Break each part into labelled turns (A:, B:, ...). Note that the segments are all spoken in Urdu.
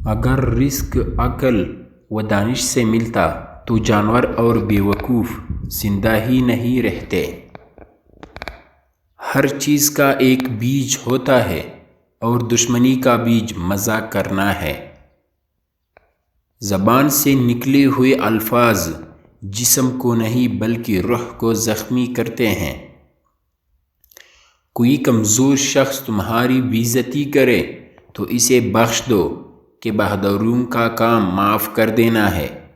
A: اگر رزق عقل و دانش سے ملتا تو جانور اور بیوقوف زندہ ہی نہیں رہتے۔ ہر چیز کا ایک بیج ہوتا ہے اور دشمنی کا بیج مذاق کرنا ہے۔ زبان سے نکلے ہوئے الفاظ جسم کو نہیں بلکہ روح کو زخمی کرتے ہیں۔ کوئی کمزور شخص تمہاری بےعزتی کرے تو اسے بخش دو کہ بہادروں کا کام معاف کر دینا ہے۔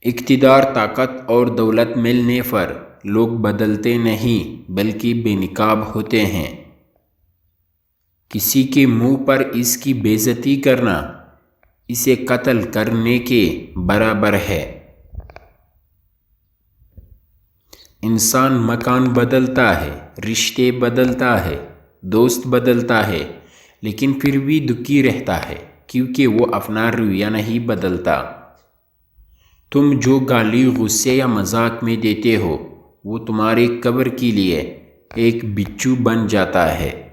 A: اقتدار، طاقت اور دولت ملنے پر لوگ بدلتے نہیں بلکہ بے نقاب ہوتے ہیں۔ کسی کے منہ پر اس کی بےعزتی کرنا اسے قتل کرنے کے برابر ہے۔ انسان مکان بدلتا ہے، رشتے بدلتا ہے، دوست بدلتا ہے، لیکن پھر بھی دکھی رہتا ہے کیونکہ وہ اپنا رویہ نہیں بدلتا۔ تم جو گالی غصے یا مذاق میں دیتے ہو وہ تمہارے قبر کے لیے ایک بچھو بن جاتا ہے۔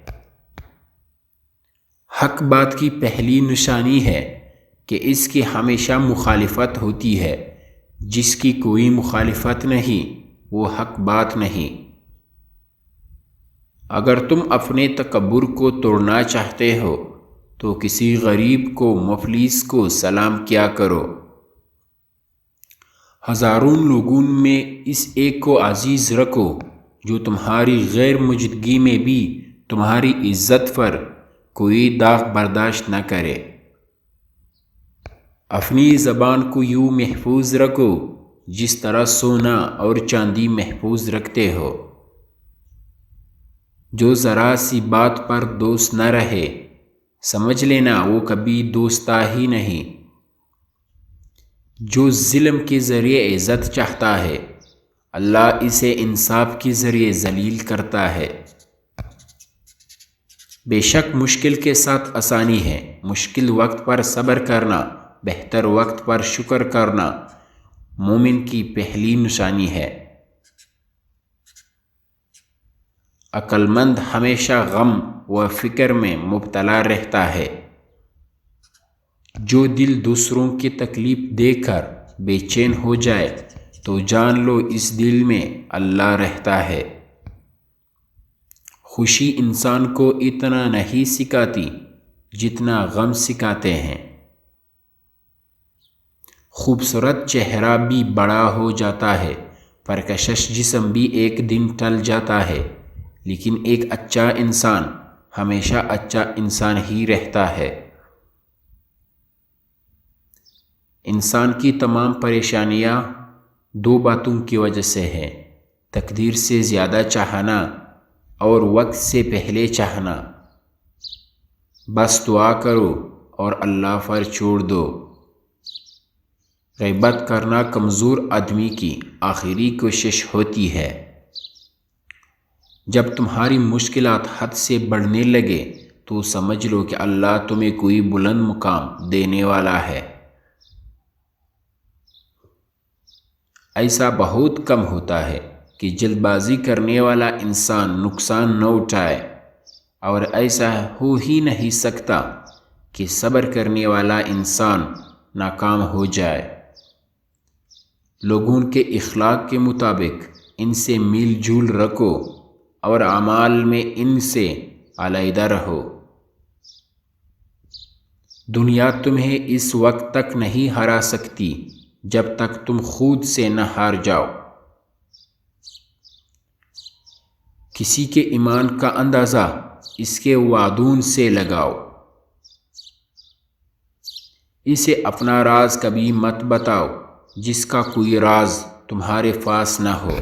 A: حق بات کی پہلی نشانی ہے کہ اس کی ہمیشہ مخالفت ہوتی ہے۔ جس کی کوئی مخالفت نہیں وہ حق بات نہیں۔ اگر تم اپنے تکبر کو توڑنا چاہتے ہو تو کسی غریب کو، مفلس کو سلام کیا کرو۔ ہزاروں لوگوں میں اس ایک کو عزیز رکھو جو تمہاری غیر موجودگی میں بھی تمہاری عزت پر کوئی داغ برداشت نہ کرے۔ اپنی زبان کو یوں محفوظ رکھو جس طرح سونا اور چاندی محفوظ رکھتے ہو۔ جو ذرا سی بات پر دوست نہ رہے سمجھ لینا وہ کبھی دوست ہی نہیں۔ جو ظلم کے ذریعے عزت چاہتا ہے اللہ اسے انصاف کے ذریعے ذلیل کرتا ہے۔ بے شک مشکل کے ساتھ آسانی ہے۔ مشکل وقت پر صبر کرنا، بہتر وقت پر شکر کرنا مومن کی پہلی نشانی ہے۔ عقل مند ہمیشہ غم و فکر میں مبتلا رہتا ہے۔ جو دل دوسروں کی تکلیف دیکھ کر بے چین ہو جائے تو جان لو اس دل میں اللہ رہتا ہے۔ خوشی انسان کو اتنا نہیں سکھاتی جتنا غم سکھاتے ہیں۔ خوبصورت چہرہ بھی بڑا ہو جاتا ہے، پرکشش جسم بھی ایک دن ٹل جاتا ہے، لیکن ایک اچھا انسان ہمیشہ اچھا انسان ہی رہتا ہے۔ انسان کی تمام پریشانیاں دو باتوں کی وجہ سے ہیں: تقدیر سے زیادہ چاہنا اور وقت سے پہلے چاہنا۔ بس دعا کرو اور اللہ پر چھوڑ دو۔ غیبت کرنا کمزور آدمی کی آخری کوشش ہوتی ہے۔ جب تمہاری مشکلات حد سے بڑھنے لگے تو سمجھ لو کہ اللہ تمہیں کوئی بلند مقام دینے والا ہے۔ ایسا بہت کم ہوتا ہے کہ جلد بازی کرنے والا انسان نقصان نہ اٹھائے، اور ایسا ہو ہی نہیں سکتا کہ صبر کرنے والا انسان ناکام ہو جائے۔ لوگوں کے اخلاق کے مطابق ان سے میل جول رکھو اور اعمال میں ان سے علیحدہ رہو۔ دنیا تمہیں اس وقت تک نہیں ہرا سکتی جب تک تم خود سے نہ ہار جاؤ۔ کسی کے ایمان کا اندازہ اس کے وعدوں سے لگاؤ۔ اسے اپنا راز کبھی مت بتاؤ جس کا کوئی راز تمہارے پاس نہ ہو۔